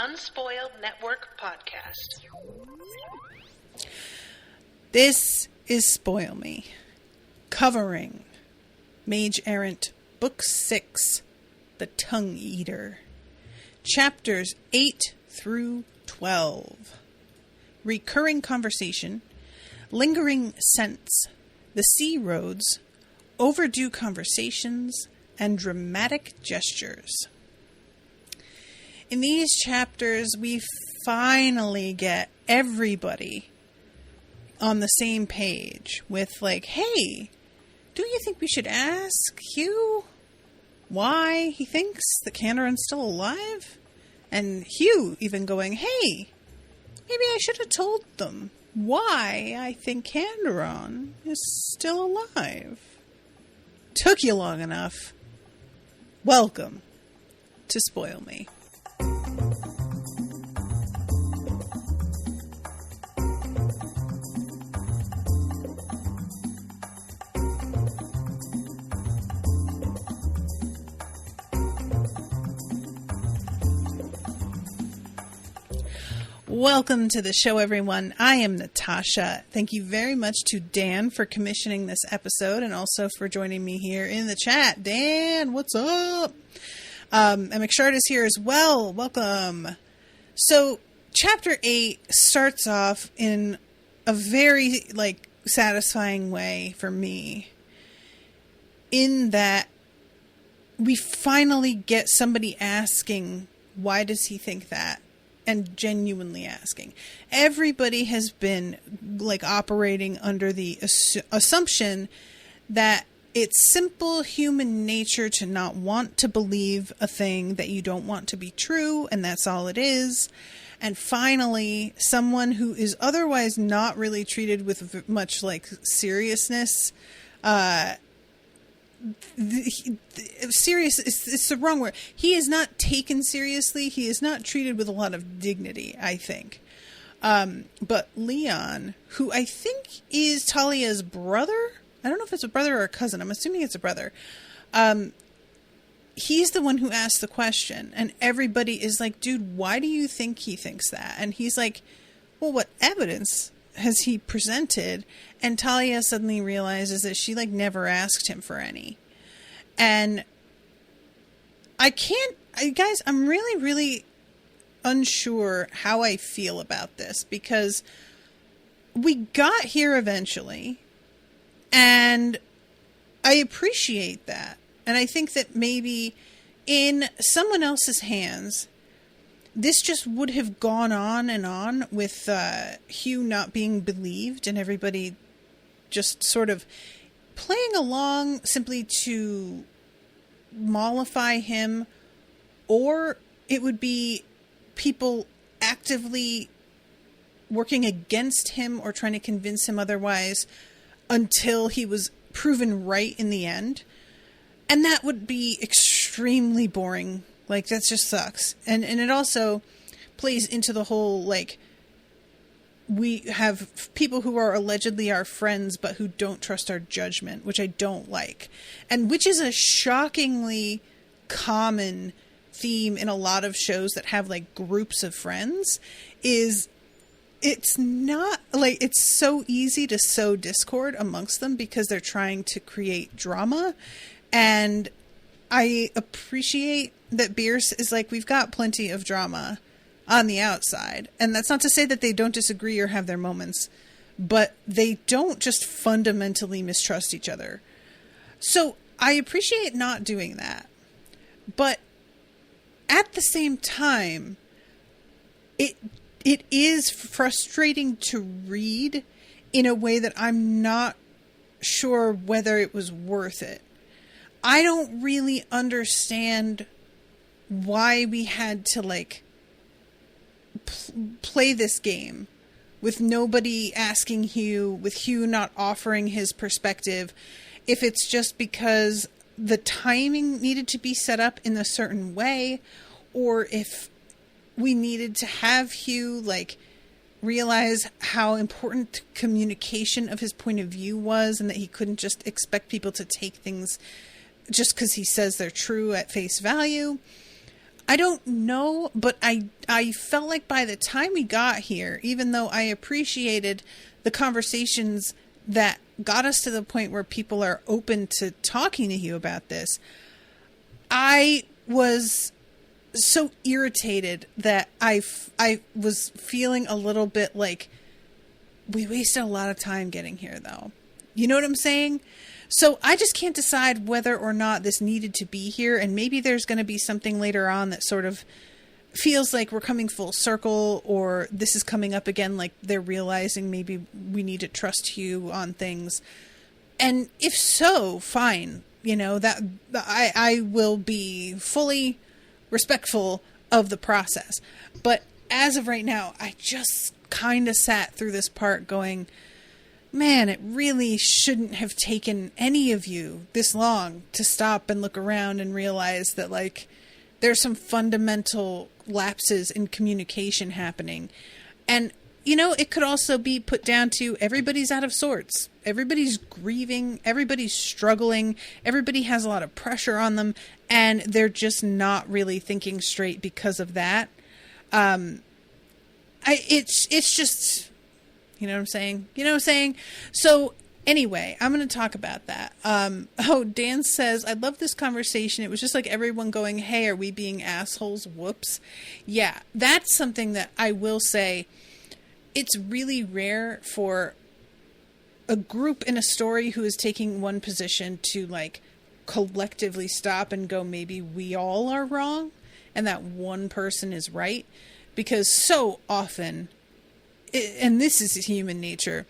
Unspoiled Network podcast. This is Spoil Me, covering Mage Errant, Book 6, The Tongue Eater, Chapters 8 through 12. Recurring Conversation, Lingering Sense, The Sea Roads, Overdue Conversations, and Dramatic Gestures. In these chapters, we finally get everybody on the same page with like, hey, do you think we should ask Hugh why he thinks that Kanderon's still alive? And Hugh even going, hey, maybe I should have told them why I think Kanderon is still alive. Took you long enough. Welcome to Spoil Me. Welcome to the show, everyone. I am Natasha. Thank you very much to Dan for commissioning this episode and also for joining me here in the chat. Dan, what's up? And McShard is here as well. Welcome. So, Chapter 8 starts off in a very, satisfying way for me. In that we finally get somebody asking, why does he think that? And genuinely asking. Everybody has been operating under the assumption that it's simple human nature to not want to believe a thing that you don't want to be true, and that's all it is. And finally, someone who is otherwise not really treated with much seriousness, serious, it's the wrong word. He is not taken seriously. He is not treated with a lot of dignity, I think. But Leon, who I think is Talia's brother, I don't know if it's a brother or a cousin. I'm assuming it's a brother. He's the one who asked the question, and everybody is like, dude, why do you think he thinks that? And he's like, well, what evidence has he presented? And Talia suddenly realizes that she never asked him for any. And guys, I'm really, really unsure how I feel about this, because we got here eventually, and I appreciate that. And I think that maybe in someone else's hands, this just would have gone on and on with Hugh not being believed and everybody just sort of playing along simply to mollify him, or it would be people actively working against him or trying to convince him otherwise until he was proven right in the end. And that would be extremely boring. That just sucks. And it also plays into the whole, we have people who are allegedly our friends, but who don't trust our judgment, which I don't like. And which is a shockingly common theme in a lot of shows that have, groups of friends, is it's not, it's so easy to sow discord amongst them because they're trying to create drama. And I appreciate that Bierce is we've got plenty of drama on the outside. And that's not to say that they don't disagree or have their moments, but they don't just fundamentally mistrust each other. So I appreciate not doing that. But at the same time, it is frustrating to read in a way that I'm not sure whether it was worth it. I don't really understand why we had to play this game with nobody asking Hugh, with Hugh not offering his perspective, if it's just because the timing needed to be set up in a certain way, or if we needed to have Hugh realize how important communication of his point of view was, and that he couldn't just expect people to take things just because he says they're true at face value. I don't know, but I felt like by the time we got here, even though I appreciated the conversations that got us to the point where people are open to talking to you about this, I was so irritated that I was feeling a little bit like we wasted a lot of time getting here, though. You know what I'm saying? So I just can't decide whether or not this needed to be here, and maybe there's going to be something later on that sort of feels like we're coming full circle, or this is coming up again, like they're realizing maybe we need to trust Hugh on things. And if so, fine. You know, that I will be fully respectful of the process. But as of right now, I just kind of sat through this part going, man, it really shouldn't have taken any of you this long to stop and look around and realize that, like, there's some fundamental lapses in communication happening. And, you know, it could also be put down to everybody's out of sorts. Everybody's grieving. Everybody's struggling. Everybody has a lot of pressure on them. And they're just not really thinking straight because of that. It's just... You know what I'm saying? You know what I'm saying? So anyway, I'm going to talk about that. Dan says, I love this conversation. It was just like everyone going, hey, are we being assholes? Whoops. Yeah, that's something that I will say. It's really rare for a group in a story who is taking one position to, like, collectively stop and go, maybe we all are wrong and that one person is right. Because so often... and this is human nature,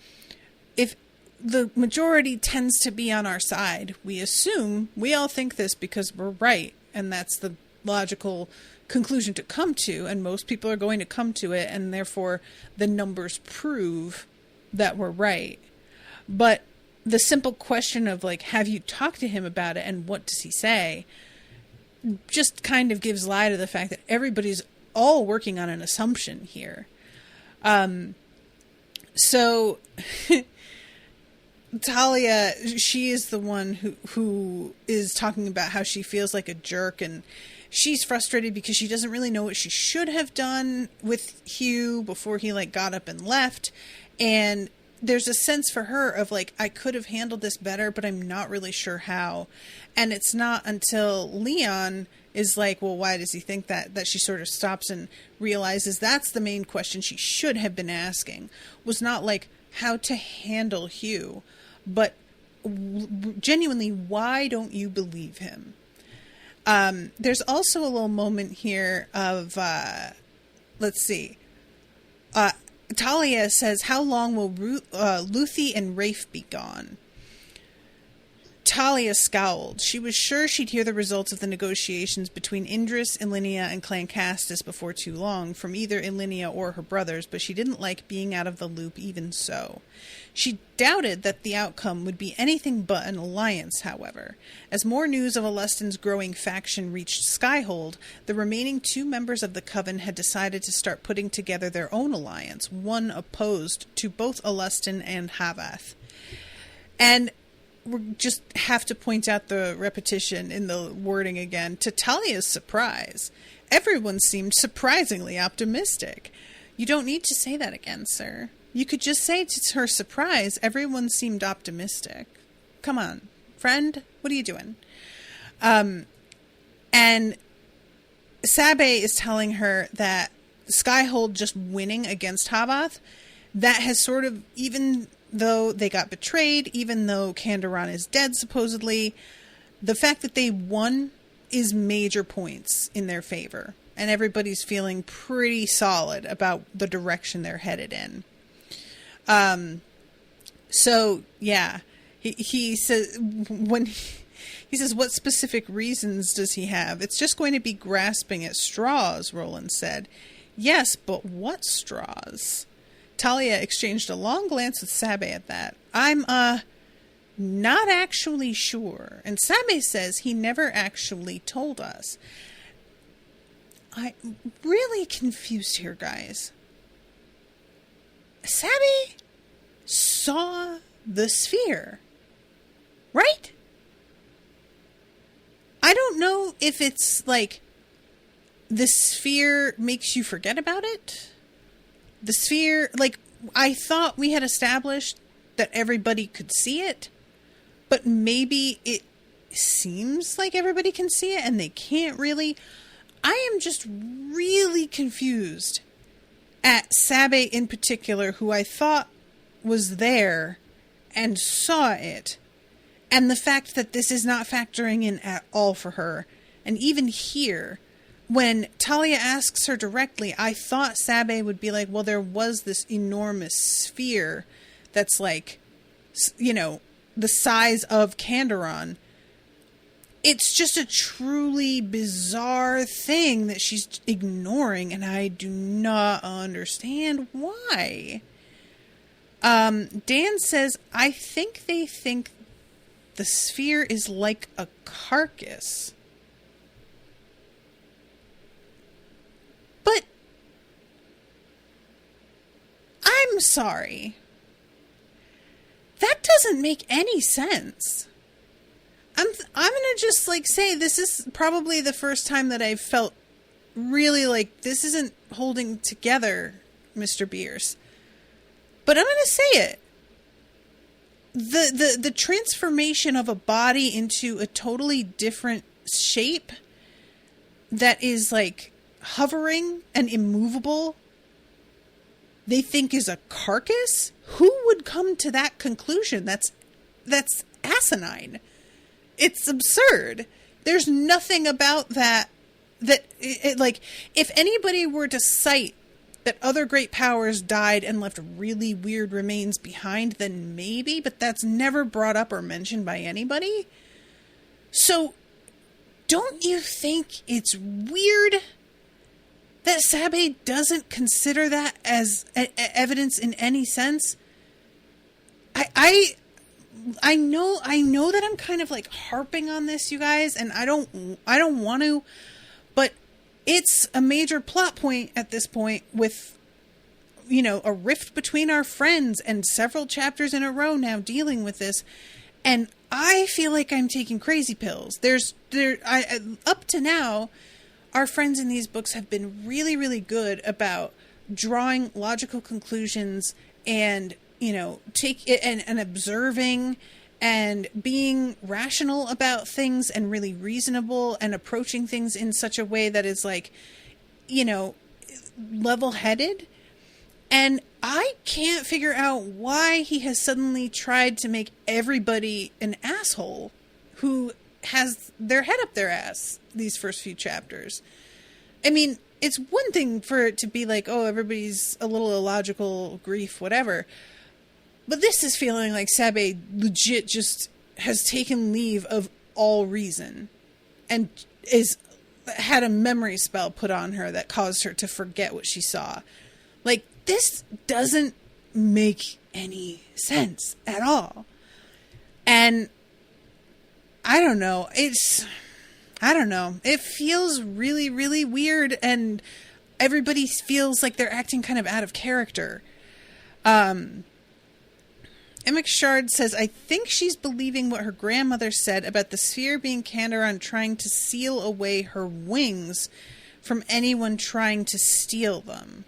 if the majority tends to be on our side, we assume we all think this because we're right, and that's the logical conclusion to come to, and most people are going to come to it, and therefore the numbers prove that we're right. But the simple question of, like, have you talked to him about it and what does he say, just kind of gives lie to the fact that everybody's all working on an assumption here. So Talia, she is the one who is talking about how she feels like a jerk, and she's frustrated because she doesn't really know what she should have done with Hugh before he, like, got up and left. And there's a sense for her of, like, I could have handled this better, but I'm not really sure how. And it's not until Leon is like, well, why does he think that she sort of stops and realizes that's the main question she should have been asking, was not, like, how to handle Hugh, but genuinely, why don't you believe him? There's also a little moment here of, let's see, Talia says, how long will Luthi and Rafe be gone? Talia scowled. She was sure she'd hear the results of the negotiations between Indris, Ilinia, and Clan Castus before too long from either Ilinia or her brothers, but she didn't like being out of the loop even so. She doubted that the outcome would be anything but an alliance, however. As more news of Alestin's growing faction reached Skyhold, the remaining 2 members of the Coven had decided to start putting together their own alliance, one opposed to both Alestin and Havath. And we just have to point out the repetition in the wording again. To Talia's surprise, everyone seemed surprisingly optimistic. You don't need to say that again, sir. You could just say to her surprise, everyone seemed optimistic. Come on, friend, what are you doing? And Sabe is telling her that Skyhold just winning against Havath, that has sort of, even though they got betrayed, even though Kanderon is dead, supposedly, the fact that they won is major points in their favor. And everybody's feeling pretty solid about the direction they're headed in. So, yeah. He says, he says, what specific reasons does he have? It's just going to be grasping at straws, Roland said. Yes, but what straws? Talia exchanged a long glance with Sabe at that. I'm, not actually sure. And Sabe says he never actually told us. I'm really confused here, guys. Sabe saw the sphere, right? I don't know if it's, like, the sphere makes you forget about it. The sphere, like, I thought we had established that everybody could see it, but maybe it seems like everybody can see it and they can't really. I am just really confused at Sabe in particular, who I thought was there and saw it, and the fact that this is not factoring in at all for her. And even here, when Talia asks her directly, I thought Sabe would be like, well, there was this enormous sphere that's like, you know, the size of Kanderon. It's just a truly bizarre thing that she's ignoring, and I do not understand why. Dan says, I think they think the sphere is like a carcass. But I'm sorry. That doesn't make any sense. I'm gonna just like say this is probably the first time that I've felt really like this isn't holding together, Mr. Bierce. But I'm gonna say it. The transformation of a body into a totally different shape that is like hovering and immovable, they think is a carcass? Who would come to that conclusion? That's asinine. It's absurd. There's nothing about that like, if anybody were to cite that other great powers died and left really weird remains behind, then maybe, but that's never brought up or mentioned by anybody. So, don't you think it's weird that Sabe doesn't consider that as evidence in any sense? I know that I'm kind of like harping on this, you guys, and I don't want to, but it's a major plot point at this point with, you know, a rift between our friends and several chapters in a row now dealing with this. And I feel like I'm taking crazy pills. Up to now, our friends in these books have been really, really good about drawing logical conclusions and, you know, and observing and being rational about things and really reasonable and approaching things in such a way that is like, you know, level-headed. And I can't figure out why he has suddenly tried to make everybody an asshole who has their head up their ass these first few chapters. I mean, it's one thing for it to be like, oh, everybody's a little illogical, grief, whatever. But this is feeling like Sabe legit just has taken leave of all reason and had a memory spell put on her that caused her to forget what she saw. Like, this doesn't make any sense at all. And I don't know. It feels really, really weird, and everybody feels like they're acting kind of out of character. Emmett Shard says, I think she's believing what her grandmother said about the sphere being Kanderon trying to seal away her wings from anyone trying to steal them.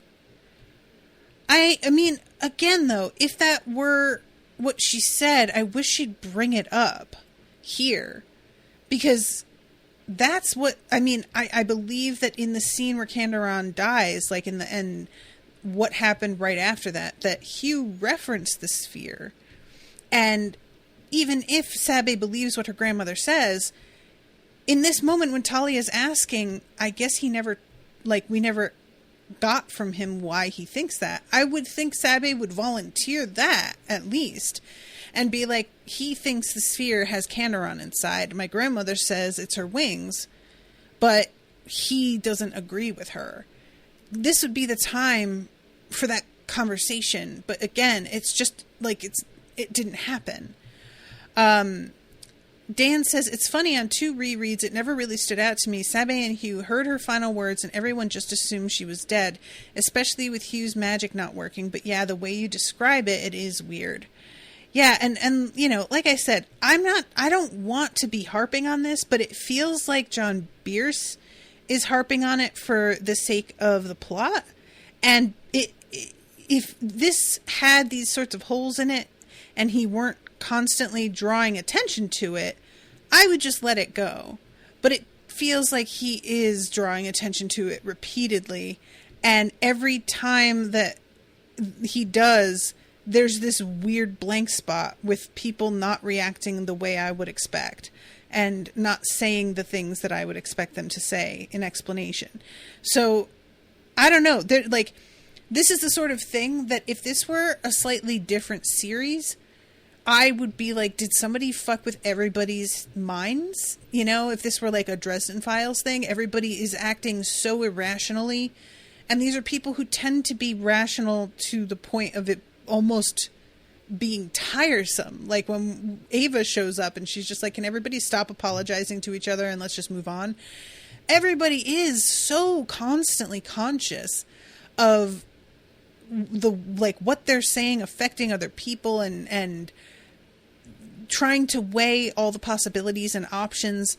I mean, again, though, if that were what she said, I wish she'd bring it up here. Because that's what, I mean, I believe that in the scene where Kanderon dies, like in the end, what happened right after that Hugh referenced the sphere. And even if Sabe believes what her grandmother says, in this moment when Talia's asking, I guess we never got from him why he thinks that. I would think Sabe would volunteer that, at least, and be like, he thinks the sphere has Kanderon inside. My grandmother says it's her wings, but he doesn't agree with her. This would be the time for that conversation. But again, it's just like it didn't happen. Dan says, it's funny, on 2 rereads, it never really stood out to me. Sabe and Hugh heard her final words and everyone just assumed she was dead, especially with Hugh's magic not working. But yeah, the way you describe it, it is weird. Yeah, and you know, like I said, I don't want to be harping on this, but it feels like John Bierce is harping on it for the sake of the plot. And if this had these sorts of holes in it and he weren't constantly drawing attention to it, I would just let it go. But it feels like he is drawing attention to it repeatedly. And every time that he does, there's this weird blank spot with people not reacting the way I would expect and not saying the things that I would expect them to say in explanation. So I don't know. Like, this is the sort of thing that if this were a slightly different series, I would be like, did somebody fuck with everybody's minds? You know, if this were like a Dresden Files thing, everybody is acting so irrationally. And these are people who tend to be rational to the point of it almost being tiresome. Like when Ava shows up and she's just like, can everybody stop apologizing to each other and let's just move on? Everybody is so constantly conscious of the, like, what they're saying affecting other people and trying to weigh all the possibilities and options.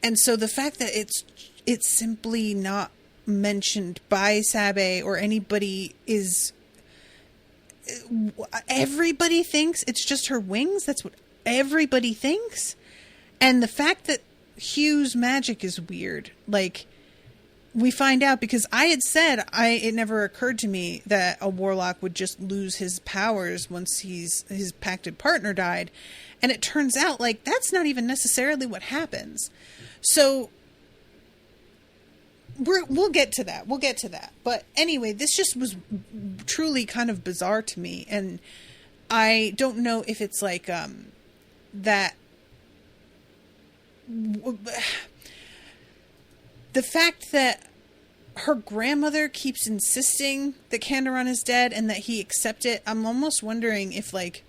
And so the fact that it's simply not mentioned by Sabe or anybody is, everybody thinks it's just her wings. That's what everybody thinks. And the fact that Hugh's magic is weird, like, we find out because I had said it never occurred to me that a warlock would just lose his powers once his pacted partner died. And it turns out like that's not even necessarily what happens. So we'll get to that. We'll get to that. But anyway, this just was truly kind of bizarre to me. And I don't know if it's like that. The fact that her grandmother keeps insisting that Kanderon is dead and that he accept it, I'm almost wondering if like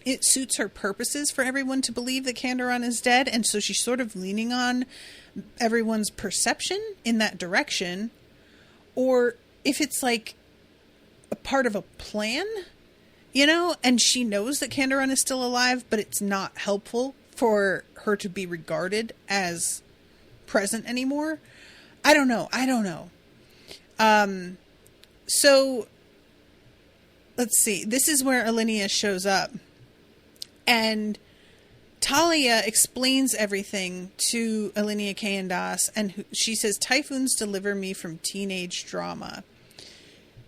it suits her purposes for everyone to believe that Kanderon is dead, and so she's sort of leaning on everyone's perception in that direction, or if it's like a part of a plan, you know, and she knows that Kanderon is still alive, but it's not helpful for her to be regarded as present anymore. I don't know. So let's see. This is where Alinea shows up. And Talia explains everything to Alinea Kayandas, and she says, typhoons deliver me from teenage drama.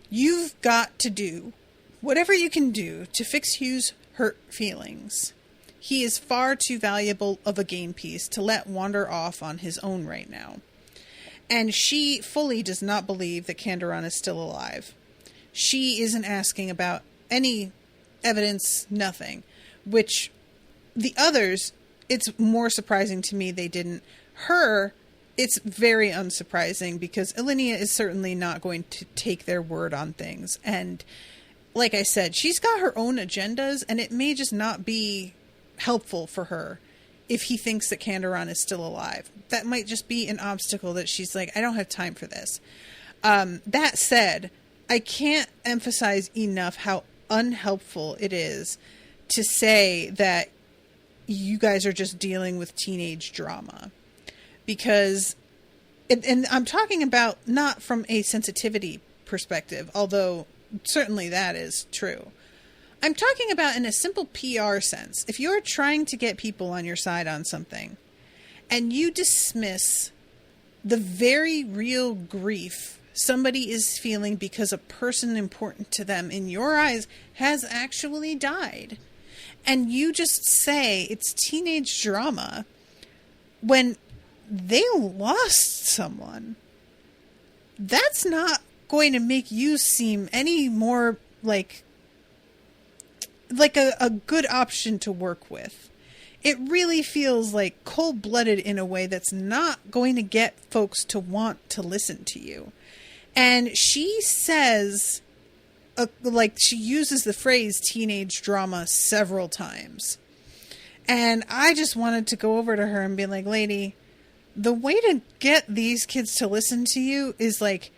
You've got to do whatever you can do to fix Hugh's hurt feelings. He is far too valuable of a game piece to let wander off on his own right now. And she fully does not believe that Kanderon is still alive. She isn't asking about any evidence, nothing. Which the others, it's more surprising to me they didn't. Her, it's very unsurprising because Alinea is certainly not going to take their word on things. And like I said, she's got her own agendas, and it may just not be helpful for her if he thinks that Kanderon is still alive. That might just be an obstacle that she's like, I don't have time for this. That said, I can't emphasize enough how unhelpful it is to say that you guys are just dealing with teenage drama. Because, and I'm talking about not from a sensitivity perspective, although certainly that is true. I'm talking about in a simple PR sense. If you're trying to get people on your side on something, and you dismiss the very real grief somebody is feeling because a person important to them in your eyes has actually died, and you just say it's teenage drama when they lost someone, that's not going to make you seem any more like a good option to work with. It really feels like cold-blooded in a way that's not going to get folks to want to listen to you. And she says, she uses the phrase teenage drama several times. And I just wanted to go over to her and be like, lady, the way to get these kids to listen to you is like,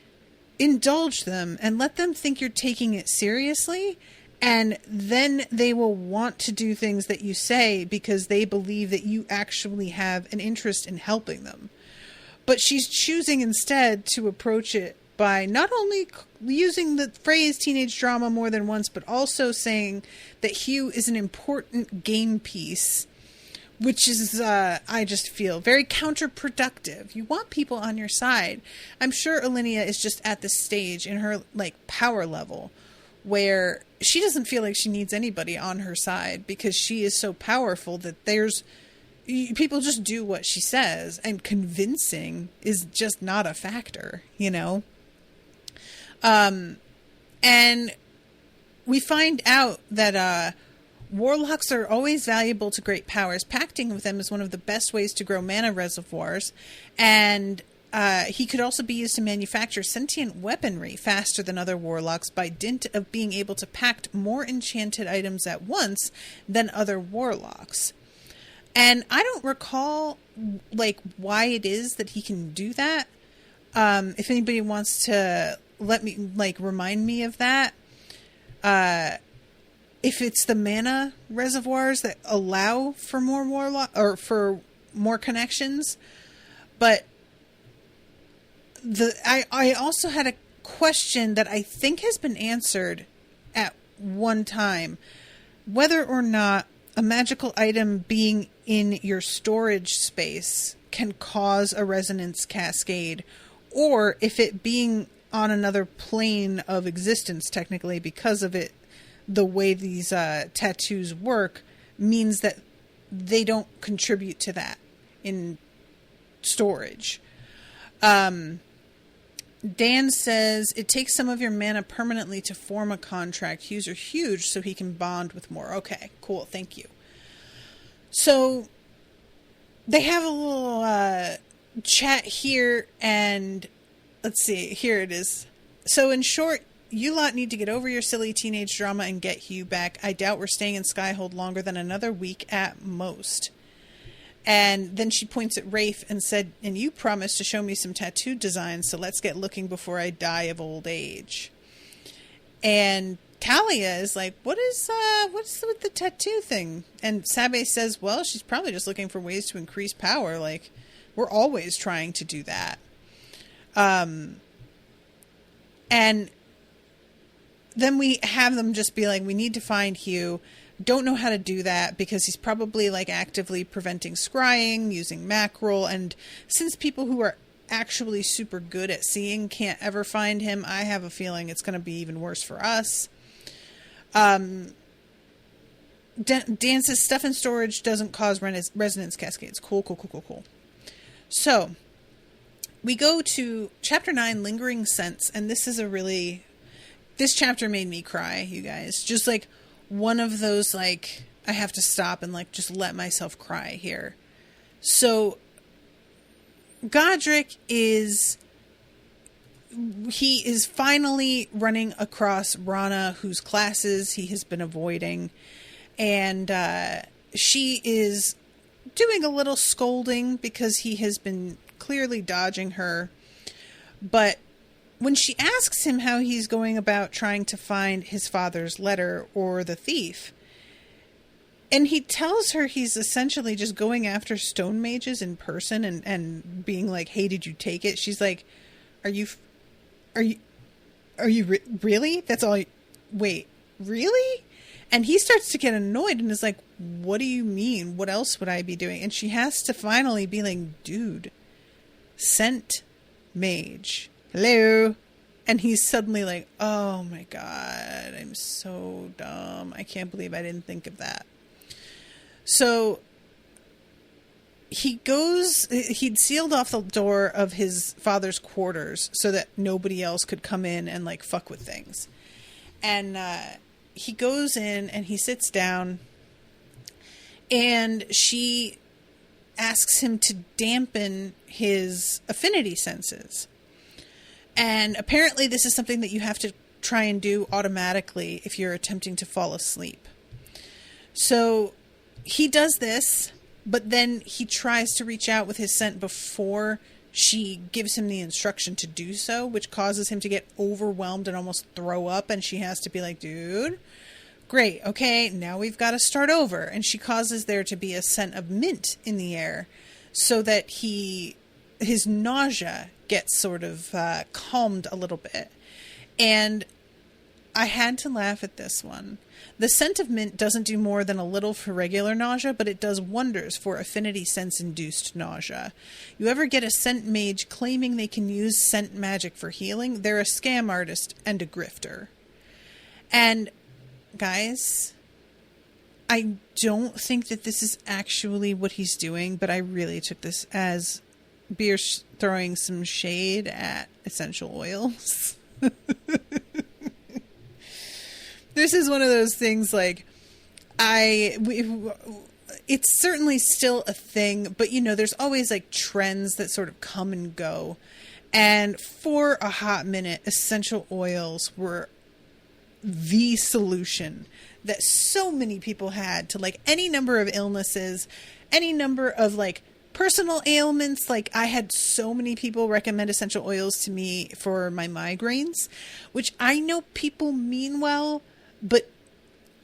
indulge them and let them think you're taking it seriously. And then they will want to do things that you say because they believe that you actually have an interest in helping them. But she's choosing instead to approach it by not only using the phrase teenage drama more than once, but also saying that Hugh is an important game piece, which is, I just feel, very counterproductive. You want people on your side. I'm sure Alinea is just at this stage in her, like, power level where she doesn't feel like she needs anybody on her side because she is so powerful that people just do what she says, and convincing is just not a factor, you know? And we find out that, warlocks are always valuable to great powers. Pacting with them is one of the best ways to grow mana reservoirs. And, he could also be used to manufacture sentient weaponry faster than other warlocks by dint of being able to pact more enchanted items at once than other warlocks. And I don't recall, like, why it is that he can do that. If anybody wants to remind me of that. If it's the mana reservoirs that allow for more or for more connections. But I also had a question that I think has been answered at one time. Whether or not a magical item being in your storage space can cause a resonance cascade, or if it being on another plane of existence, technically, because of it, the way these tattoos work, means that they don't contribute to that in storage. Dan says, it takes some of your mana permanently to form a contract. Hues are huge, so he can bond with more. Okay, cool, thank you. So, they have a little chat here, and let's see, here it is. So, in short, you lot need to get over your silly teenage drama and get Hugh back. I doubt we're staying in Skyhold longer than another week at most. And then she points at Rafe and said, and you promised to show me some tattoo designs, so let's get looking before I die of old age. And Talia is like, what's with the tattoo thing? And Sabe says, well, she's probably just looking for ways to increase power. Like, we're always trying to do that. And then we have them just be like, we need to find Hugh. Don't know how to do that because he's probably like actively preventing scrying, using mackerel. And since people who are actually super good at seeing can't ever find him, I have a feeling it's going to be even worse for us. Dan says stuff in storage doesn't cause resonance cascades. Cool. So we go to chapter 9, Lingering Sense. And this chapter made me cry, you guys. Just like one of those, like, I have to stop and like just let myself cry here. So Godric is finally running across Rana, whose classes he has been avoiding, and she is doing a little scolding because he has been clearly dodging her. But when she asks him how he's going about trying to find his father's letter or the thief, and he tells her he's essentially just going after stone mages in person and being like, hey, did you take it? She's like, are you really? That's all? Wait, really? And he starts to get annoyed and is like, what do you mean? What else would I be doing? And she has to finally be like, dude, scent mage. Hello. And he's suddenly like, oh my God, I'm so dumb. I can't believe I didn't think of that. So he'd sealed off the door of his father's quarters so that nobody else could come in and like fuck with things. And he goes in and he sits down, and she asks him to dampen his affinity senses. And apparently this is something that you have to try and do automatically if you're attempting to fall asleep. So he does this, but then he tries to reach out with his scent before she gives him the instruction to do so, which causes him to get overwhelmed and almost throw up. And she has to be like, dude, great. Okay, now we've got to start over. And she causes there to be a scent of mint in the air so that he his nausea gets sort of calmed a little bit. And I had to laugh at this one. The scent of mint doesn't do more than a little for regular nausea, but it does wonders for affinity sense-induced nausea. You ever get a scent mage claiming they can use scent magic for healing? They're a scam artist and a grifter. And, guys, I don't think that this is actually what he's doing, but I really took this as Beer throwing some shade at essential oils. This is one of those things, like, it's certainly still a thing, but, you know, there's always, like, trends that sort of come and go. And for a hot minute, essential oils were the solution that so many people had to, like, any number of illnesses, any number of, like, personal ailments. Like, I had so many people recommend essential oils to me for my migraines, which I know people mean well, but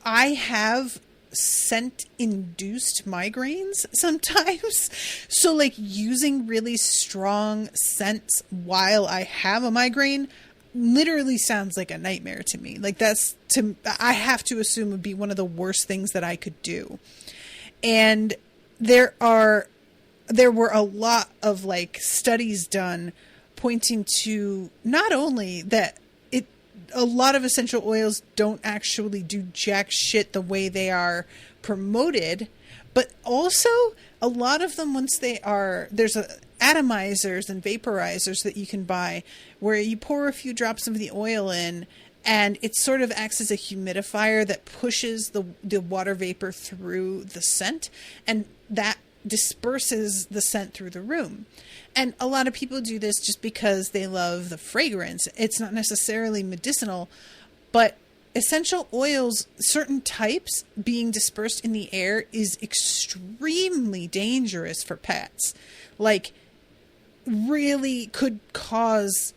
I have scent-induced migraines sometimes. So, like, using really strong scents while I have a migraine literally sounds like a nightmare to me. Like, I have to assume would be one of the worst things that I could do. And there were a lot of, like, studies done pointing to not only that a lot of essential oils don't actually do jack shit the way they are promoted, but also a lot of them, there's atomizers and vaporizers that you can buy where you pour a few drops of the oil in, and it sort of acts as a humidifier that pushes the water vapor through the scent, and that disperses the scent through the room. And a lot of people do this just because they love the fragrance. It's not necessarily medicinal, but essential oils, certain types being dispersed in the air is extremely dangerous for pets. Like, really could cause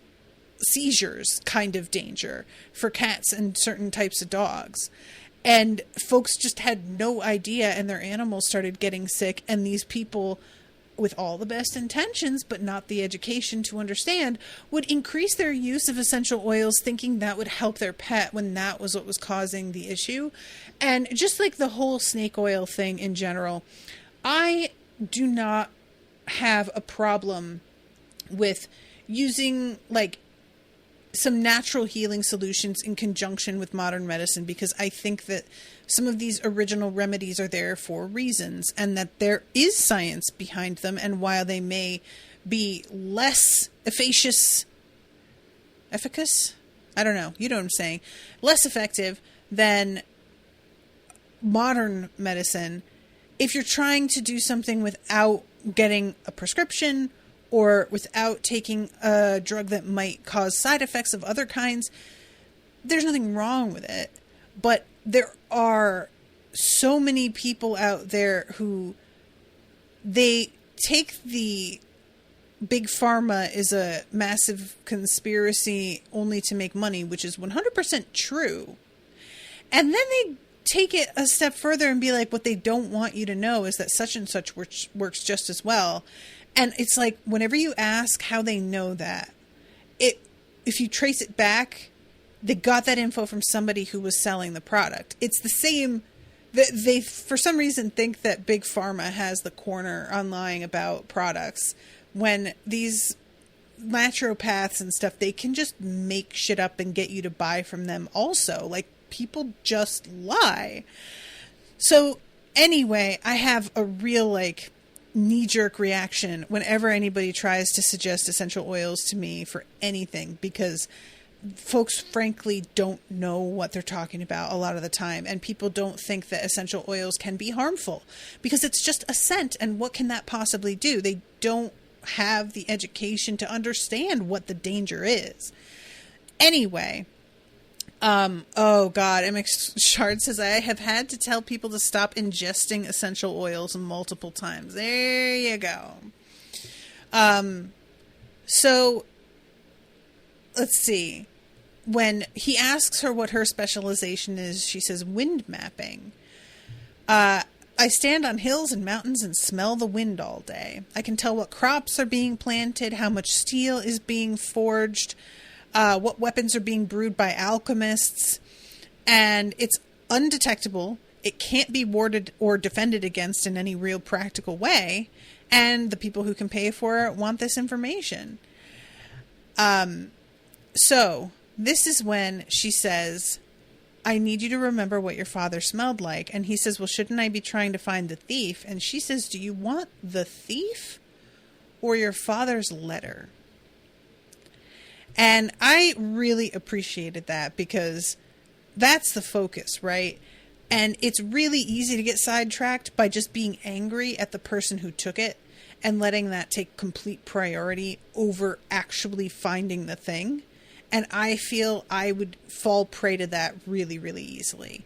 seizures kind of danger for cats and certain types of dogs. And folks just had no idea, and their animals started getting sick, and these people, with all the best intentions, but not the education to understand, would increase their use of essential oils thinking that would help their pet when that was what was causing the issue. And just like the whole snake oil thing in general, I do not have a problem with using, like, some natural healing solutions in conjunction with modern medicine, because I think that some of these original remedies are there for reasons, and that there is science behind them. And while they may be less efficacious, I don't know, you know what I'm saying, less effective than modern medicine, if you're trying to do something without getting a prescription or without taking a drug that might cause side effects of other kinds, there's nothing wrong with it. But there are so many people out there who, they take the big pharma is a massive conspiracy only to make money, which is 100% true. And then they take it a step further and be like, what they don't want you to know is that such and such works just as well. And it's like, whenever you ask how they know that, if you trace it back, they got that info from somebody who was selling the product. It's the same. They for some reason think that Big Pharma has the corner on lying about products, when these naturopaths and stuff, they can just make shit up and get you to buy from them also. Like, people just lie. So anyway, I have a real, like, knee-jerk reaction whenever anybody tries to suggest essential oils to me for anything, because folks frankly don't know what they're talking about a lot of the time, and people don't think that essential oils can be harmful because it's just a scent, and what can that possibly do? They don't have the education to understand what the danger is. Anyway, oh God, MX Shard says, I have had to tell people to stop ingesting essential oils multiple times. There you go. So let's see. When he asks her what her specialization is, she says wind mapping. I stand on hills and mountains and smell the wind all day. I can tell what crops are being planted, how much steel is being forged, what weapons are being brewed by alchemists, and it's undetectable. It can't be warded or defended against in any real practical way, and the people who can pay for it want this information. So this is when she says, I need you to remember what your father smelled like. And he says, well, shouldn't I be trying to find the thief? And she says, do you want the thief or your father's letter? And I really appreciated that, because that's the focus, right? And it's really easy to get sidetracked by just being angry at the person who took it and letting that take complete priority over actually finding the thing. And I feel I would fall prey to that really, really easily,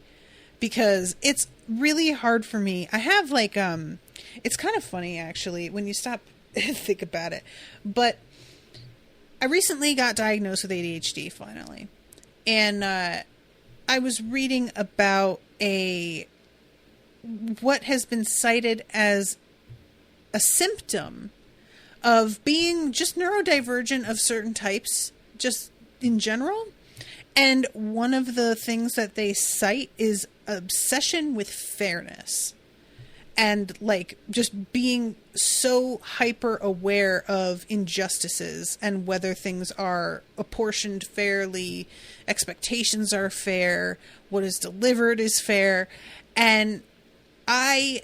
because it's really hard for me. I have like, it's kind of funny actually when you stop and think about it, but I recently got diagnosed with ADHD finally. And, I was reading about what has been cited as a symptom of being just neurodivergent of certain types, just in general. And one of the things that they cite is obsession with fairness, and like just being so hyper aware of injustices and whether things are apportioned fairly, expectations are fair, what is delivered is fair. And I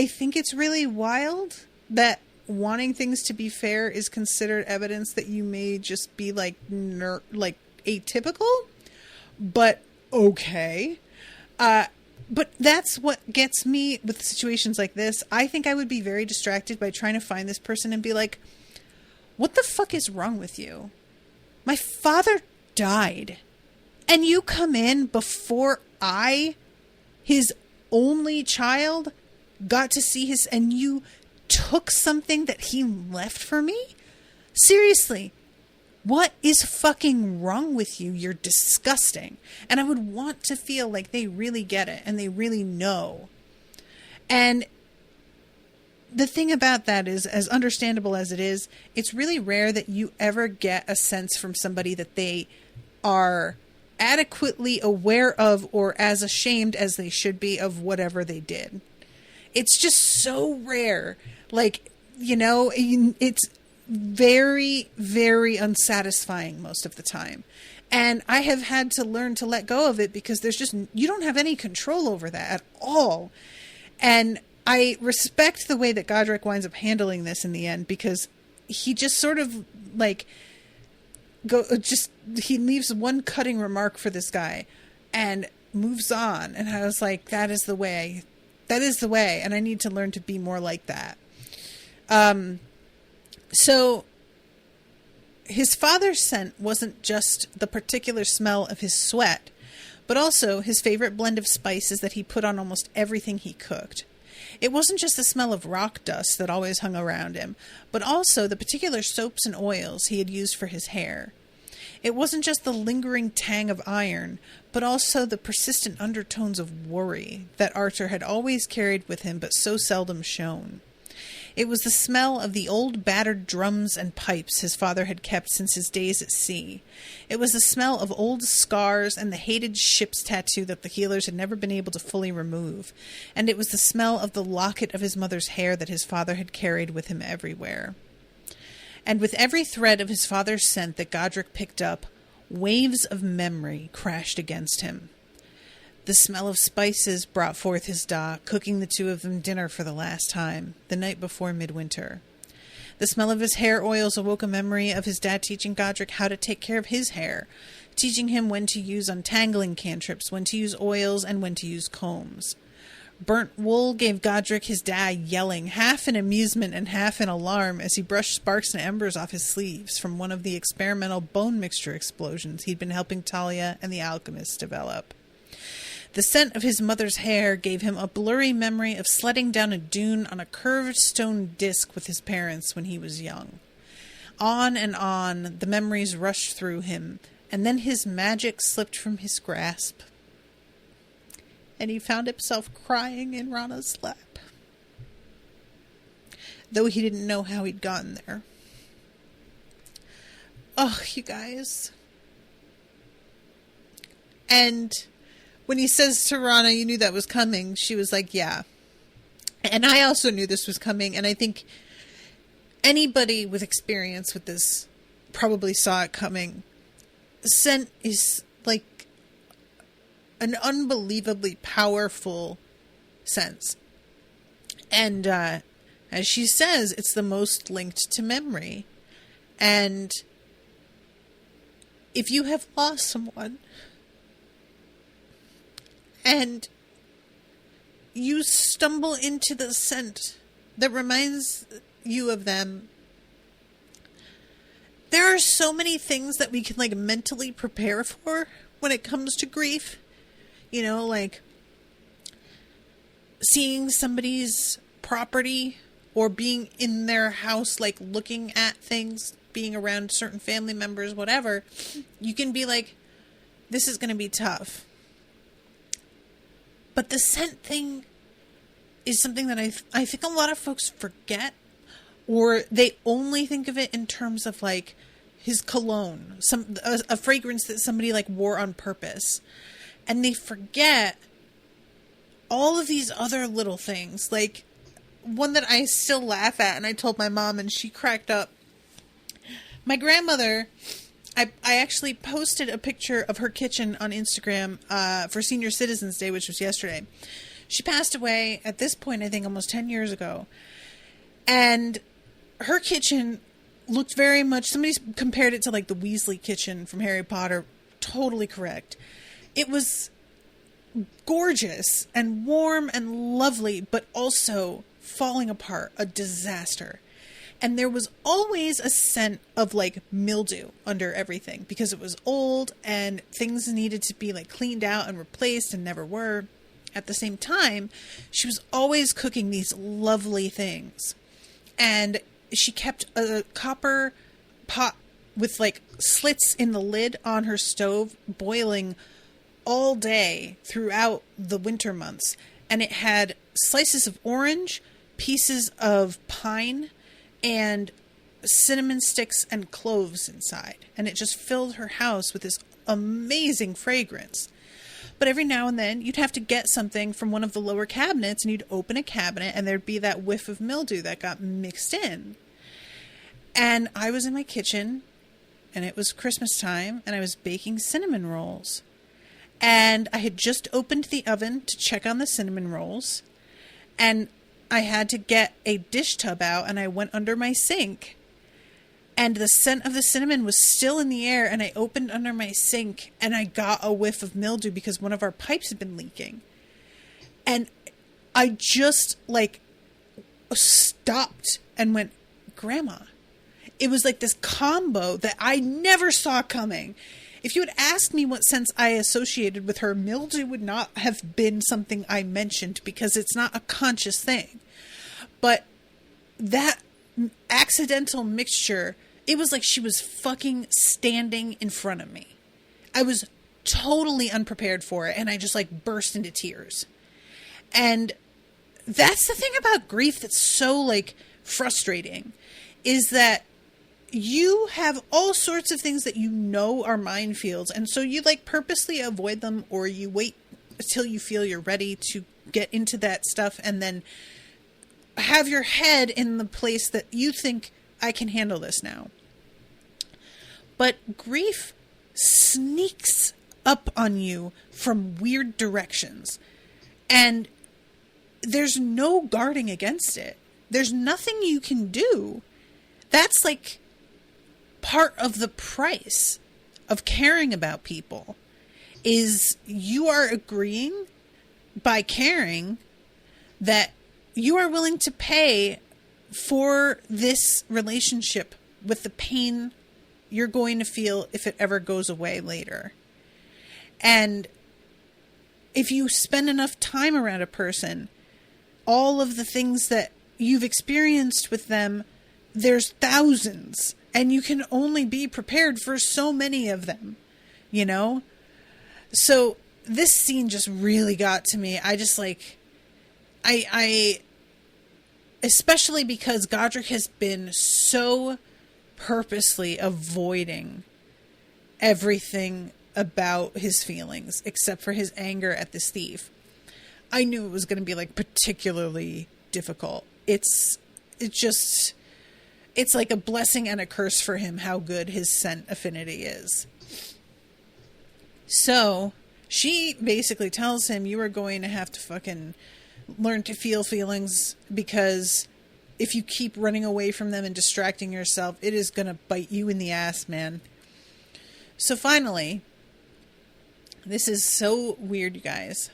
think it's really wild that wanting things to be fair is considered evidence that you may just be like atypical, but okay. But that's what gets me with situations like this. I think I would be very distracted by trying to find this person and be like, what the fuck is wrong with you? My father died, and you come in before his only child, got to see and you took something that he left for me? Seriously, what is fucking wrong with you? You're disgusting. And I would want to feel like they really get it and they really know. And the thing about that is, as understandable as it is, it's really rare that you ever get a sense from somebody that they are adequately aware of or as ashamed as they should be of whatever they did. It's just so rare. Like, you know, it's very, very unsatisfying most of the time. And I have had to learn to let go of it, because there's just, you don't have any control over that at all. And I respect the way that Godric winds up handling this in the end, because he just sort of like he leaves one cutting remark for this guy and moves on. And I was like, that is the way. And I need to learn to be more like that. So his father's scent wasn't just the particular smell of his sweat, but also his favorite blend of spices that he put on almost everything he cooked. It wasn't just the smell of rock dust that always hung around him, but also the particular soaps and oils he had used for his hair. It wasn't just the lingering tang of iron, but also the persistent undertones of worry that Archer had always carried with him but so seldom shown. It was the smell of the old battered drums and pipes his father had kept since his days at sea. It was the smell of old scars and the hated ship's tattoo that the healers had never been able to fully remove. And it was the smell of the locket of his mother's hair that his father had carried with him everywhere. And with every thread of his father's scent that Godric picked up, waves of memory crashed against him. The smell of spices brought forth his da, cooking the two of them dinner for the last time, the night before midwinter. The smell of his hair oils awoke a memory of his dad teaching Godric how to take care of his hair, teaching him when to use untangling cantrips, when to use oils, and when to use combs. Burnt wool gave Godric his dad yelling, half in amusement and half in alarm, as he brushed sparks and embers off his sleeves from one of the experimental bone mixture explosions he'd been helping Talia and the alchemists develop. The scent of his mother's hair gave him a blurry memory of sledding down a dune on a curved stone disc with his parents when he was young. On and on, the memories rushed through him, and then his magic slipped from his grasp. and he found himself crying in Rana's lap. Though he didn't know how he'd gotten there. Oh, you guys. And when he says to Rana, you knew that was coming, she was like, yeah. And I also knew this was coming, and I think anybody with experience with this probably saw it coming. Scent is like an unbelievably powerful sense. And as she says, it's the most linked to memory. And if you have lost someone and you stumble into the scent that reminds you of them, there are so many things that we can like mentally prepare for when it comes to grief. You know, like seeing somebody's property or being in their house, like looking at things, being around certain family members, whatever. You can be like, this is going to be tough. But the scent thing is something that I think a lot of folks forget, or they only think of it in terms of like his cologne, a fragrance that somebody like wore on purpose. And they forget all of these other little things. Like one that I still laugh at, and I told my mom and she cracked up. My grandmother, I actually posted a picture of her kitchen on Instagram for Senior Citizens Day, which was yesterday. She passed away at this point, I think almost 10 years ago. And her kitchen looked very much, somebody compared it to like the Weasley kitchen from Harry Potter. Totally correct. It was gorgeous and warm and lovely, but also falling apart, a disaster. And there was always a scent of like mildew under everything because it was old and things needed to be like cleaned out and replaced and never were. At the same time, she was always cooking these lovely things. And she kept a copper pot with like slits in the lid on her stove boiling all day throughout the winter months. And it had slices of orange, pieces of pine, and cinnamon sticks and cloves inside. And it just filled her house with this amazing fragrance. But every now and then you'd have to get something from one of the lower cabinets and you'd open a cabinet and there'd be that whiff of mildew that got mixed in. And I was in my kitchen and it was Christmas time and I was baking cinnamon rolls. And I had just opened the oven to check on the cinnamon rolls. And I had to get a dish tub out and I went under my sink. And the scent of the cinnamon was still in the air, and I opened under my sink and I got a whiff of mildew because one of our pipes had been leaking. And I just like stopped and went, Grandma. It was like this combo that I never saw coming. If you had asked me what scents I associated with her, mildew would not have been something I mentioned because it's not a conscious thing. But that accidental mixture, it was like she was fucking standing in front of me. I was totally unprepared for it, and I just like burst into tears. And that's the thing about grief that's so like frustrating, is that you have all sorts of things that you know are minefields, and so you like purposely avoid them, or you wait until you feel you're ready to get into that stuff and then have your head in the place that you think, I can handle this now. But grief sneaks up on you from weird directions. And there's no guarding against it. There's nothing you can do. That's like part of the price of caring about people, is you are agreeing by caring that you are willing to pay for this relationship with the pain you're going to feel if it ever goes away later. And if you spend enough time around a person, all of the things that you've experienced with them, there's thousands, and you can only be prepared for so many of them, you know? So this scene just really got to me. I just like, I especially because Godric has been so purposely avoiding everything about his feelings except for his anger at this thief. I knew it was going to be like particularly difficult. It's like a blessing and a curse for him how good his scent affinity is. So she basically tells him, you are going to have to fucking learn to feel feelings, because if you keep running away from them and distracting yourself, it is going to bite you in the ass, man. So finally, this is so weird, you guys.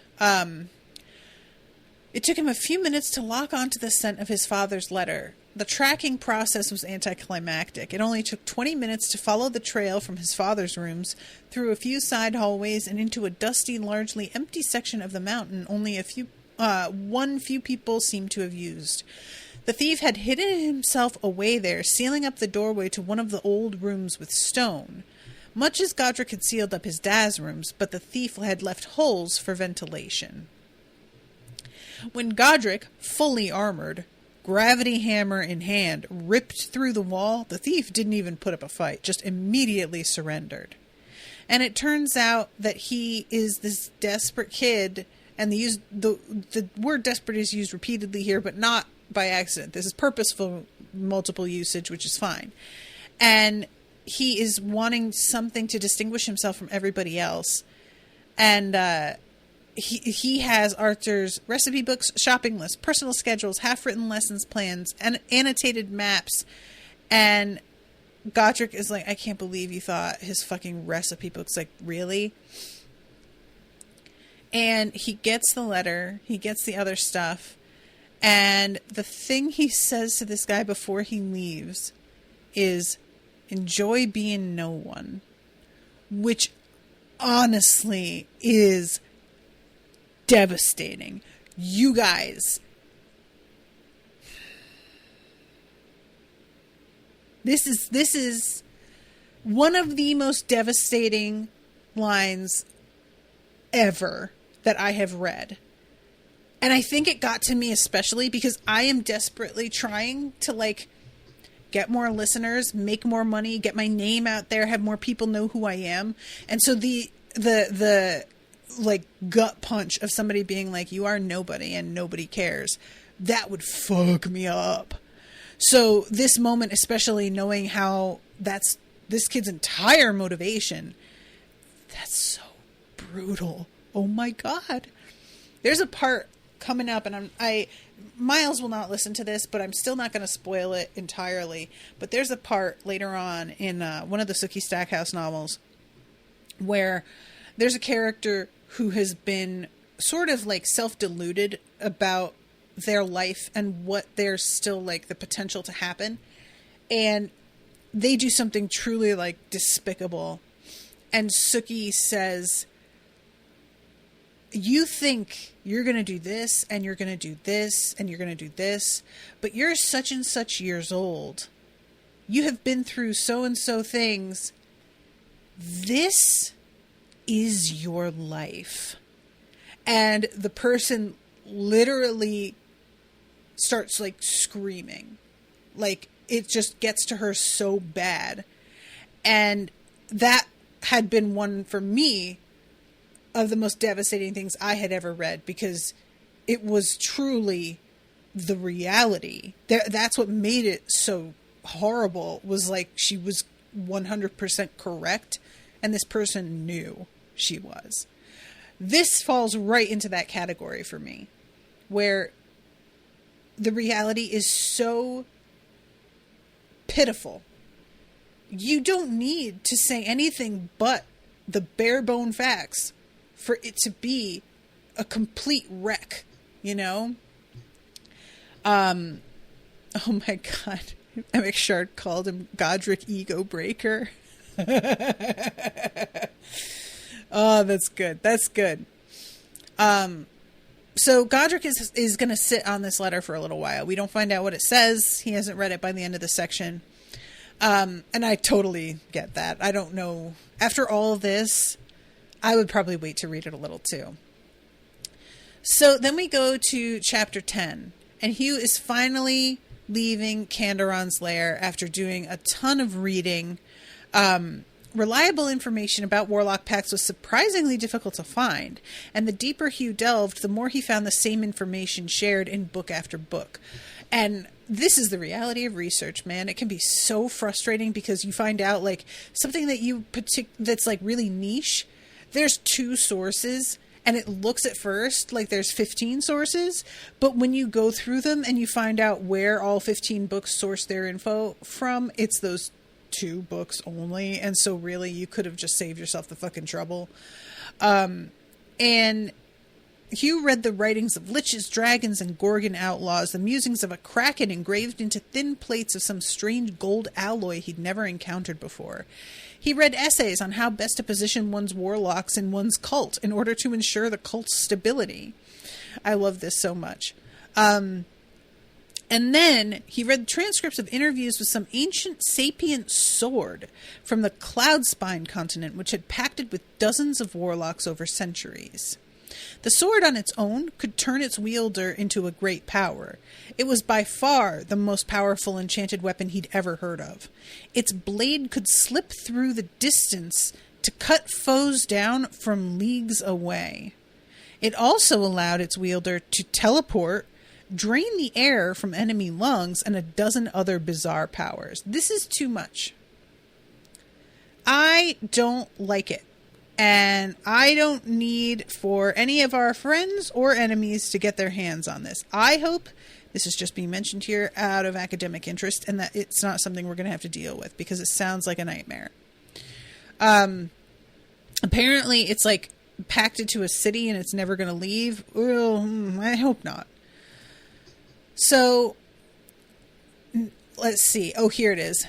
It took him a few minutes to lock onto the scent of his father's letter. The tracking process was anticlimactic. It only took 20 minutes to follow the trail from his father's rooms, through a few side hallways, and into a dusty, largely empty section of the mountain only few people seemed to have used. The thief had hidden himself away there, sealing up the doorway to one of the old rooms with stone, much as Godric had sealed up his dad's rooms, but the thief had left holes for ventilation. When Godric, fully armored, gravity hammer in hand, ripped through the wall, the thief didn't even put up a fight, just immediately surrendered. And it turns out that he is this desperate kid, and the word desperate is used repeatedly here, but not by accident. This is purposeful multiple usage, which is fine. And he is wanting something to distinguish himself from everybody else. And he has Arthur's recipe books, shopping lists, personal schedules, half-written lessons plans, and annotated maps. And Godric is like, I can't believe you thought his fucking recipe book's like, really? And he gets the letter, he gets the other stuff, and the thing he says to this guy before he leaves is, enjoy being no one. Which honestly is devastating. You guys, this is one of the most devastating lines ever that I have read. And I think it got to me especially because I am desperately trying to like get more listeners, make more money, get my name out there, have more people know who I am. And so the like gut punch of somebody being like, you are nobody and nobody cares, that would fuck me up. So this moment, especially knowing how that's this kid's entire motivation, that's so brutal. Oh my God. There's a part coming up, and Miles will not listen to this, but I'm still not going to spoil it entirely. But there's a part later on in one of the Sookie Stackhouse novels where there's a character who has been sort of like self-deluded about their life and what there's still like the potential to happen. And they do something truly like despicable. And Sookie says, you think you're going to do this and you're going to do this and you're going to do this, but you're such and such years old. You have been through so and so things. This is your life. And the person literally starts like screaming. Like it just gets to her so bad. And that had been one for me of the most devastating things I had ever read, because it was truly the reality. That's what made it so horrible, was like she was 100% correct, and this person knew she was. This falls right into that category for me, where the reality is so pitiful. You don't need to say anything but the bare bone facts for it to be a complete wreck, you know? Oh my God. Emmett Shard called him Godric Ego Breaker. Oh, that's good. That's good. So Godric is going to sit on this letter for a little while. We don't find out what it says. He hasn't read it by the end of the section. And I totally get that. I don't know. After all of this, I would probably wait to read it a little too. So then we go to chapter 10, and Hugh is finally leaving Kanderon's lair after doing a ton of reading. Reliable information about warlock pacts was surprisingly difficult to find, and the deeper Hugh delved, the more he found the same information shared in book after book. And this is the reality of research, man. It can be so frustrating because you find out like something that that's like really niche. There's 2 sources, and it looks at first like there's 15 sources, but when you go through them and you find out where all 15 books source their info from, it's those 2 books only. And so really you could have just saved yourself the fucking trouble. And Hugh read the writings of liches, dragons, and gorgon outlaws, the musings of a kraken engraved into thin plates of some strange gold alloy he'd never encountered before. He read essays on how best to position one's warlocks in one's cult in order to ensure the cult's stability. I love this so much. And then he read transcripts of interviews with some ancient sapient sword from the Cloudspine continent, which had pacted with dozens of warlocks over centuries. The sword on its own could turn its wielder into a great power. It was by far the most powerful enchanted weapon he'd ever heard of. Its blade could slip through the distance to cut foes down from leagues away. It also allowed its wielder to teleport, drain the air from enemy lungs, and a dozen other bizarre powers. This is too much. I don't like it. And I don't need for any of our friends or enemies to get their hands on this. I hope this is just being mentioned here out of academic interest and that it's not something we're going to have to deal with because it sounds like a nightmare. Apparently it's like packed into a city and it's never going to leave. Well, I hope not. So let's see. Oh, here it is.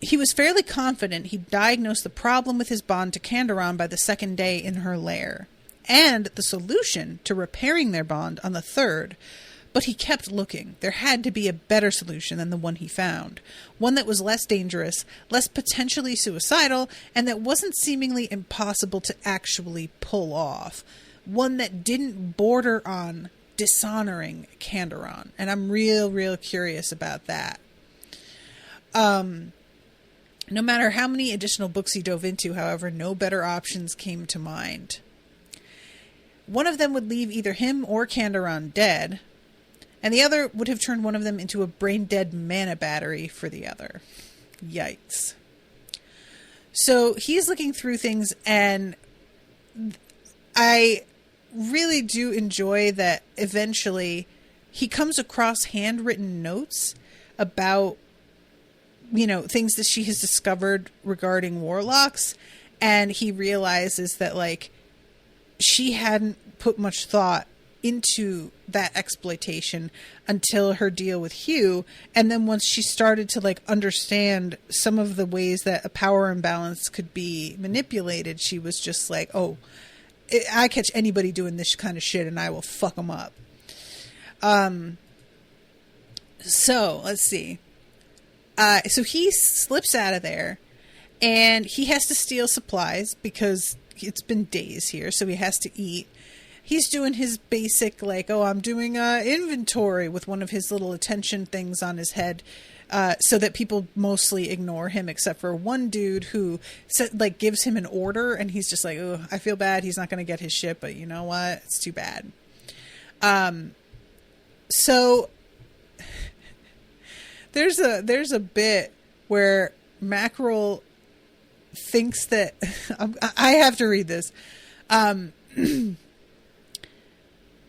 He was fairly confident he'd diagnosed the problem with his bond to Kanderon by the 2nd day in her lair, and the solution to repairing their bond on the 3rd, but he kept looking. There had to be a better solution than the one he found, one that was less dangerous, less potentially suicidal, and that wasn't seemingly impossible to actually pull off, one that didn't border on dishonoring Kanderon, and I'm real curious about that. No matter how many additional books he dove into, however, no better options came to mind. One of them would leave either him or Kanderon dead, and the other would have turned one of them into a brain-dead mana battery for the other. Yikes. So he's looking through things, and I really do enjoy that eventually he comes across handwritten notes about things that she has discovered regarding warlocks, and he realizes that like she hadn't put much thought into that exploitation until her deal with Hugh, and then once she started to like understand some of the ways that a power imbalance could be manipulated, she was just like, oh, I catch anybody doing this kind of shit and I will fuck them up. So let's see. So he slips out of there, and he has to steal supplies because it's been days here, so he has to eat. He's doing his basic, like, I'm doing inventory with one of his little attention things on his head, so that people mostly ignore him, except for one dude who gives him an order, and he's just like, oh, I feel bad. He's not going to get his shit, but you know what? It's too bad. So there's a bit where Mackerel thinks that I have to read this.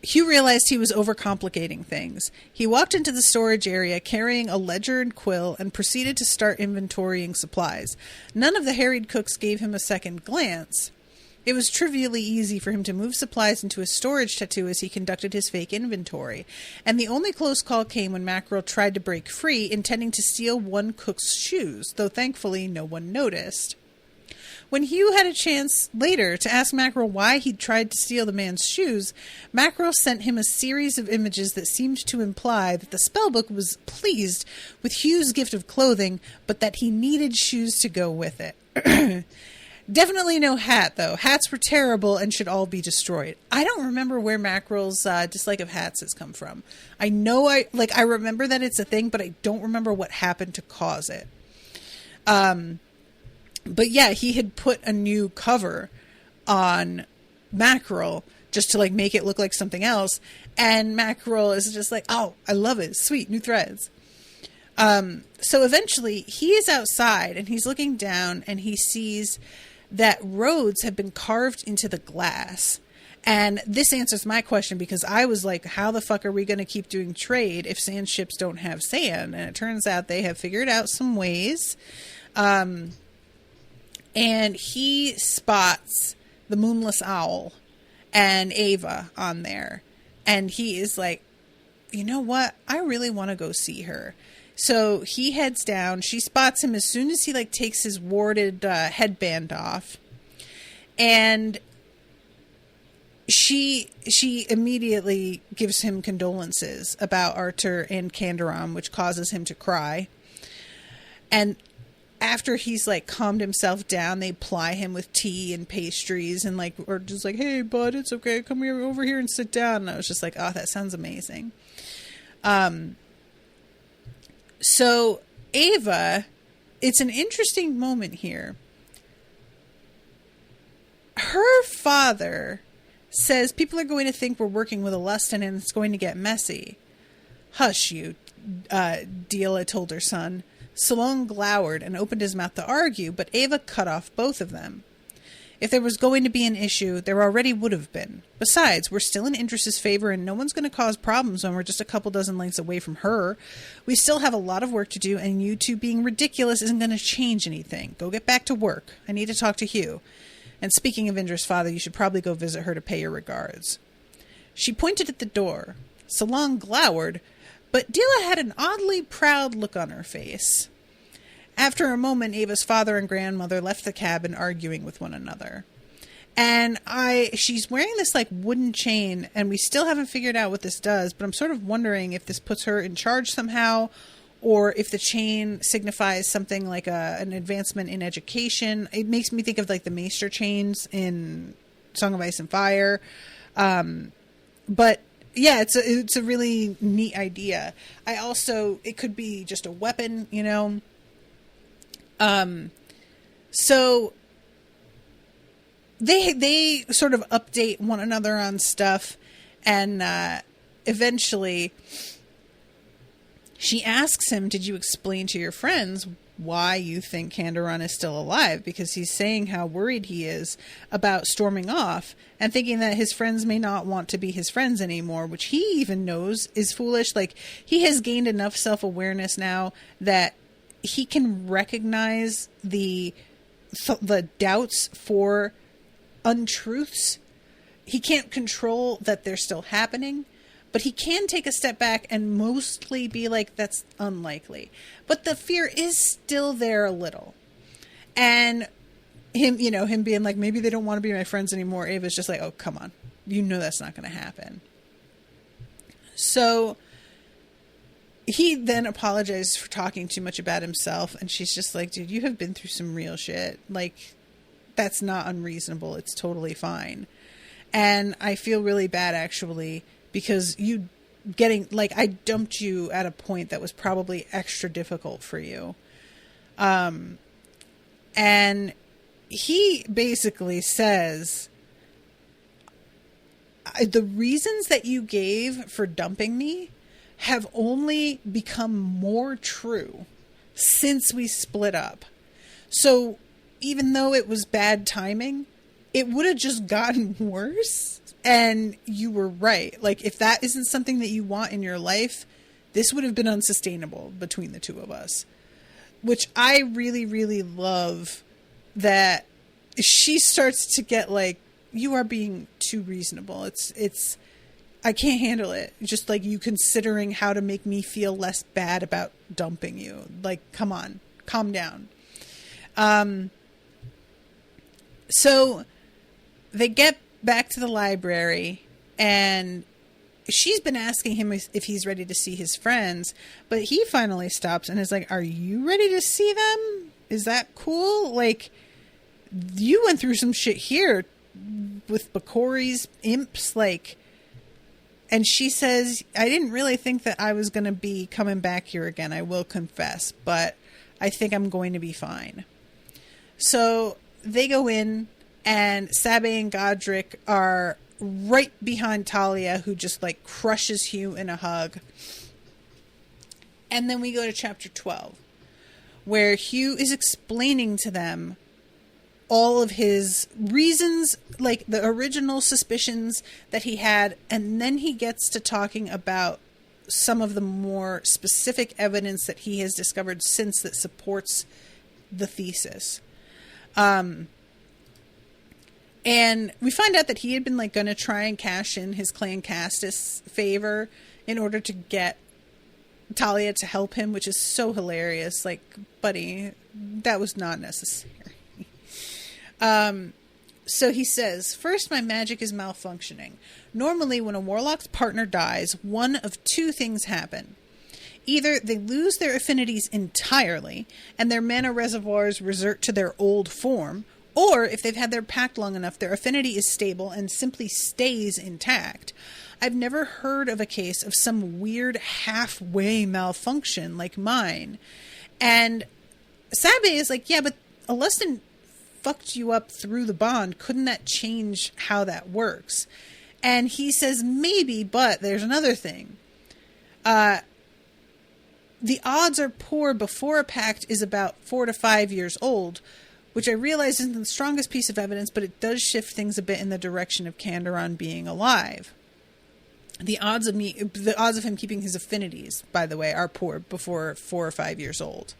Hugh realized he was overcomplicating things. He walked into the storage area carrying a ledger and quill and proceeded to start inventorying supplies. None of the harried cooks gave him a second glance. It was trivially easy for him to move supplies into a storage tattoo as he conducted his fake inventory, and the only close call came when Mackerel tried to break free, intending to steal one cook's shoes, though thankfully no one noticed. When Hugh had a chance later to ask Mackerel why he'd tried to steal the man's shoes, Mackerel sent him a series of images that seemed to imply that the spellbook was pleased with Hugh's gift of clothing, but that he needed shoes to go with it. Definitely no hat, though. Hats were terrible and should all be destroyed. I don't remember where Mackerel's dislike of hats has come from. I know I remember that it's a thing, but I don't remember what happened to cause it. But yeah, he had put a new cover on Mackerel just to like make it look like something else. And Mackerel is just like, oh, I love it. Sweet, new threads. So eventually he is outside and he's looking down and he sees that roads have been carved into the glass. And this answers my question, because I was like, how the fuck are we going to keep doing trade if sand ships don't have sand? And it turns out they have figured out some ways. And he spots the Moonless Owl and Ava on there. And he is like, you know what? I really want to go see her. So he heads down. She spots him as soon as he like takes his warded headband off. And she immediately gives him condolences about Arthur and Kanderon, which causes him to cry. And after he's like calmed himself down, they ply him with tea and pastries and like, or just like, hey bud, it's okay, come here over here and sit down. And I was just like, oh, that sounds amazing. So Ava, it's an interesting moment here. Her father says people are going to think we're working with a Lustin and it's going to get messy. Hush you, Deela told her son. Solon glowered and opened his mouth to argue, but Ava cut off both of them. If there was going to be an issue, there already would have been. Besides, we're still in Idris's favor and no one's going to cause problems when we're just a couple dozen lengths away from her. We still have a lot of work to do, and you two being ridiculous isn't going to change anything. Go get back to work. I need to talk to Hugh. And speaking of Indra's father, you should probably go visit her to pay your regards. She pointed at the door. Solon glowered, but Deela had an oddly proud look on her face. After a moment, Ava's father and grandmother left the cabin arguing with one another. And she's wearing this like wooden chain, and we still haven't figured out what this does, but I'm sort of wondering if this puts her in charge somehow, or if the chain signifies something like an advancement in education. It makes me think of like the Maester chains in Song of Ice and Fire. But yeah, it's a really neat idea. It could be just a weapon, you know. So they sort of update one another on stuff, and eventually she asks him, did you explain to your friends why you think Kanderon is still alive? Because he's saying how worried he is about storming off and thinking that his friends may not want to be his friends anymore, which he even knows is foolish. Like, he has gained enough self-awareness now that he can recognize the doubts for untruths. He can't control that they're still happening, but he can take a step back and mostly be like, that's unlikely. But the fear is still there a little. And him being like, maybe they don't want to be my friends anymore. Ava's just like, oh, come on. You know that's not going to happen. So he then apologizes for talking too much about himself. And she's just like, dude, you have been through some real shit. Like, that's not unreasonable. It's totally fine. And I feel really bad, actually, because I dumped you at a point that was probably extra difficult for you. And he basically says, the reasons that you gave for dumping me have only become more true since we split up. So even though it was bad timing, it would have just gotten worse. And you were right. Like, if that isn't something that you want in your life, this would have been unsustainable between the two of us. Which I really, really love, that she starts to get like, you are being too reasonable. It's I can't handle it. Just like you considering how to make me feel less bad about dumping you. Like, come on, calm down. So they get back to the library, and she's been asking him if he's ready to see his friends, but he finally stops and is like, are you ready to see them? Is that cool? Like, you went through some shit here with Bakori's imps, like, and she says, I didn't really think that I was going to be coming back here again, I will confess, but I think I'm going to be fine. So they go in, and Sabe and Godric are right behind Talia, who just, like, crushes Hugh in a hug. And then we go to chapter 12, where Hugh is explaining to them all of his reasons, like the original suspicions that he had, and then he gets to talking about some of the more specific evidence that he has discovered since that supports the thesis. And we find out that he had been, like, going to try and cash in his Clan Castus favor in order to get Talia to help him, which is so hilarious. Like, buddy, that was not necessary. So he says, first, my magic is malfunctioning. Normally, when a warlock's partner dies, one of two things happen. Either they lose their affinities entirely, and their mana reservoirs revert to their old form, or if they've had their pact long enough, their affinity is stable and simply stays intact. I've never heard of a case of some weird halfway malfunction like mine. And Sabe is like, yeah, but Alestin fucked you up through the bond. Couldn't that change how that works? And he says, maybe, but there's another thing. The odds are poor before a pact is about 4 to 5 years old, which I realize isn't the strongest piece of evidence, but it does shift things a bit in the direction of Kanderon being alive. The odds of him keeping his affinities, by the way, are poor before 4 or 5 years old.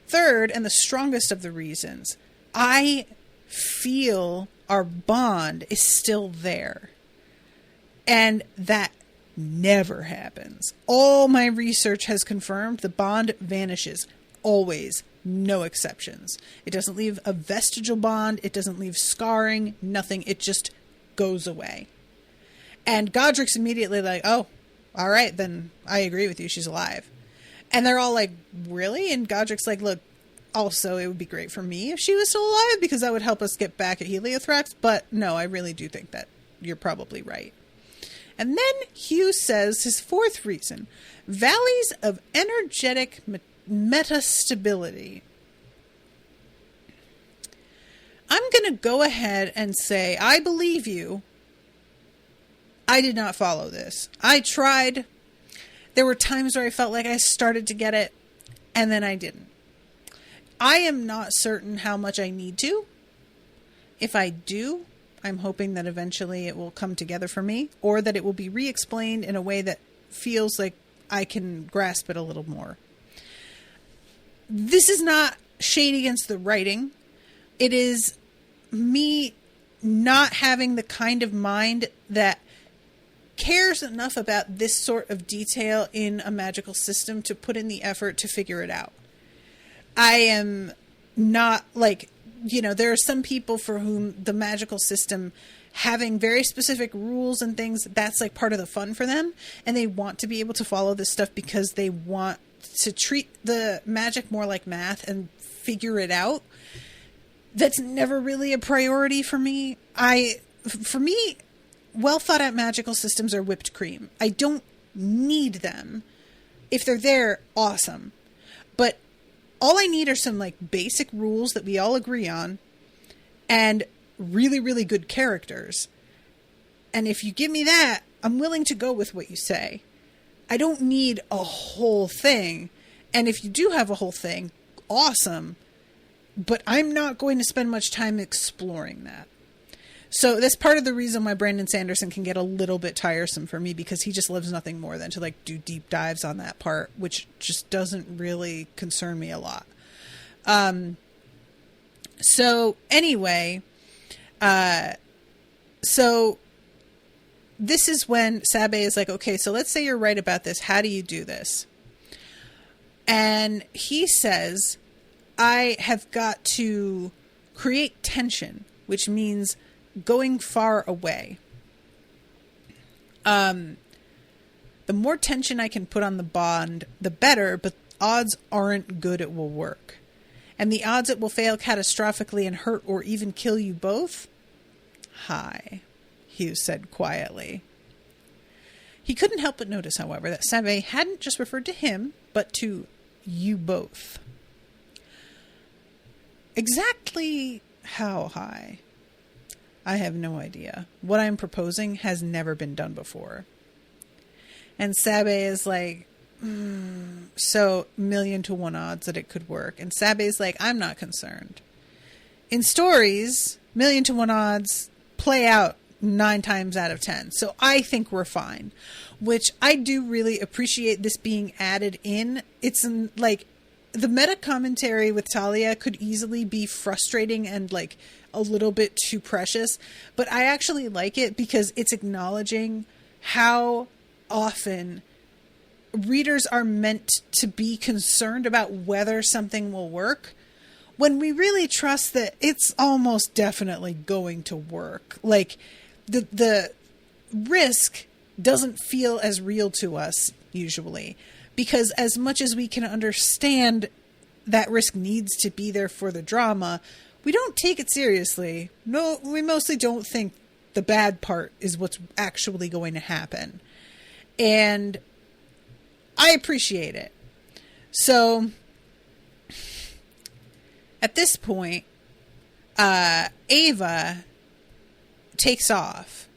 Third, and the strongest of the reasons, I feel our bond is still there. And that never happens. All my research has confirmed the bond vanishes. Always. No exceptions. It doesn't leave a vestigial bond. It doesn't leave scarring. Nothing. It just goes away. And Godric's immediately like, oh, all right, then I agree with you. She's alive. And they're all like, really? And Godric's like, look, also, it would be great for me if she was still alive because that would help us get back at Heliothrax. But no, I really do think that you're probably right. And then Hugh says his fourth reason, valleys of energetic metastability. I'm going to go ahead and say, I believe you. I did not follow this. I tried. There were times where I felt like I started to get it, and then I didn't. I am not certain how much I need to. If I do, I'm hoping that eventually it will come together for me, or that it will be re-explained in a way that feels like I can grasp it a little more. This is not shade against the writing. It is me not having the kind of mind that cares enough about this sort of detail in a magical system to put in the effort to figure it out. I am not like, there are some people for whom the magical system having very specific rules and things, that's like part of the fun for them. And they want to be able to follow this stuff because they want to treat the magic more like math and figure it out. That's never really a priority for me. For me, well thought out magical systems are whipped cream. I don't need them. If they're there, awesome. But all I need are some like basic rules that we all agree on and really, really good characters. And if you give me that, I'm willing to go with what you say. I don't need a whole thing. And if you do have a whole thing, awesome. But I'm not going to spend much time exploring that. So that's part of the reason why Brandon Sanderson can get a little bit tiresome for me, because he just loves nothing more than to like do deep dives on that part, which just doesn't really concern me a lot. So anyway, so this is when Sabe is like, okay, so let's say you're right about this. How do you do this? And he says, I have got to create tension, which means going far away. The more tension I can put on the bond, the better, but odds aren't good it will work. And the odds it will fail catastrophically and hurt or even kill you both? High, Hugh said quietly. He couldn't help but notice, however, that Sabe hadn't just referred to him, but to you both. Exactly how high? I have no idea. What I'm proposing has never been done before. And Sabe is like, so 1,000,000 to 1 odds that it could work. And Sabe's like, I'm not concerned. In stories, 1,000,000 to 1 odds play out 9 times out of 10. So I think we're fine, which I do really appreciate this being added in. It's like the meta commentary with Talia could easily be frustrating and like a little bit too precious, but I actually like it because it's acknowledging how often readers are meant to be concerned about whether something will work when we really trust that it's almost definitely going to work. Like the risk doesn't feel as real to us usually, because as much as we can understand that risk needs to be there for the drama, we don't take it seriously. No, we mostly don't think the bad part is what's actually going to happen. And I appreciate it. So at this point, Ava takes off.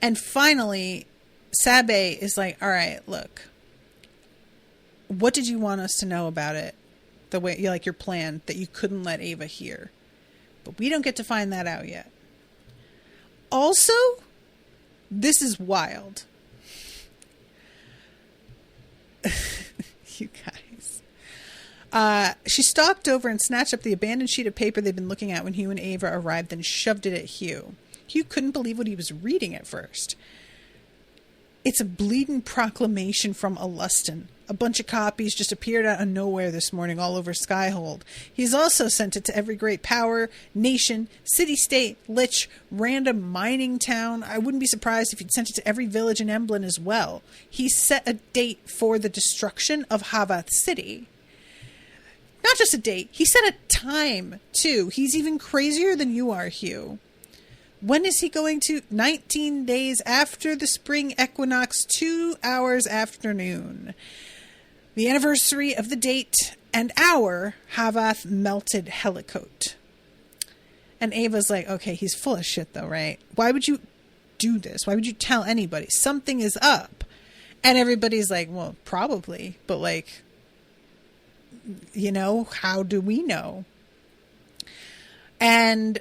And finally, Sabe is like, all right, look, what did you want us to know about it? The way, like your plan that you couldn't let Ava hear. But we don't get to find that out yet. Also, this is wild. You guys. She stalked over and snatched up the abandoned sheet of paper they'd been looking at when Hugh and Ava arrived, then shoved it at Hugh. Hugh couldn't believe what he was reading at first. It's a bleeding proclamation from Alustin. A bunch of copies just appeared out of nowhere this morning all over Skyhold. He's also sent it to every great power, nation, city-state, lich, random mining town. I wouldn't be surprised if he'd sent it to every village in Emblem as well. He set a date for the destruction of Havath City. Not just a date, he set a time, too. He's even crazier than you are, Hugh. When is he going to? 19 days after the spring equinox, 2 hours afternoon. The anniversary of the date and hour Havath melted Helicote. And Ava's like, okay, he's full of shit though, right? Why would you do this? Why would you tell anybody? Something is up. And everybody's like, well, probably. But like, you know, how do we know? And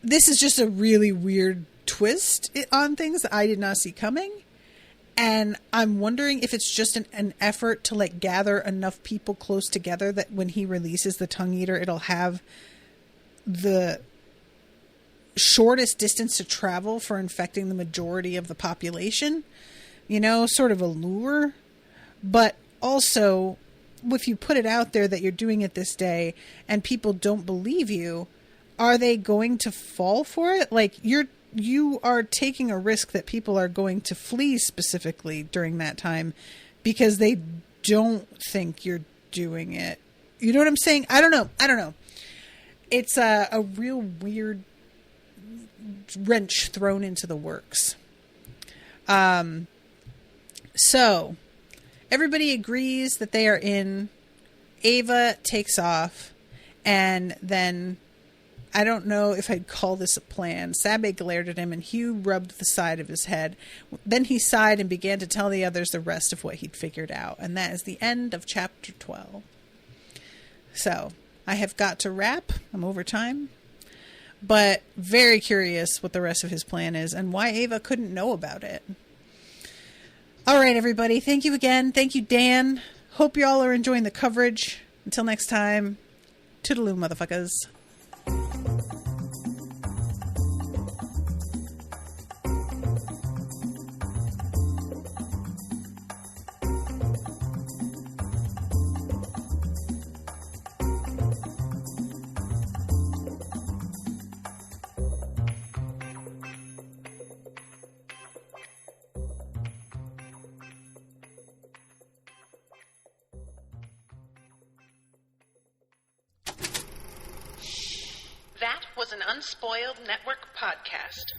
this is just a really weird twist on things that I did not see coming. And I'm wondering if it's just an effort to like gather enough people close together that when he releases the Tongue Eater, it'll have the shortest distance to travel for infecting the majority of the population. You know, sort of a lure. But also, if you put it out there that you're doing it this day and people don't believe you, are they going to fall for it? Like, you are taking a risk that people are going to flee specifically during that time because they don't think you're doing it. You know what I'm saying? I don't know. It's a real weird wrench thrown into the works. So everybody agrees that they are in. Ava takes off, and then I don't know if I'd call this a plan. Sabe glared at him, and Hugh rubbed the side of his head. Then he sighed and began to tell the others the rest of what he'd figured out. And that is the end of chapter 12. So, I have got to wrap. I'm over time. But very curious what the rest of his plan is and why Ava couldn't know about it. All right, everybody. Thank you again. Thank you, Dan. Hope you all are enjoying the coverage. Until next time, toodaloo, motherfuckers. was an Unspoiled Network podcast.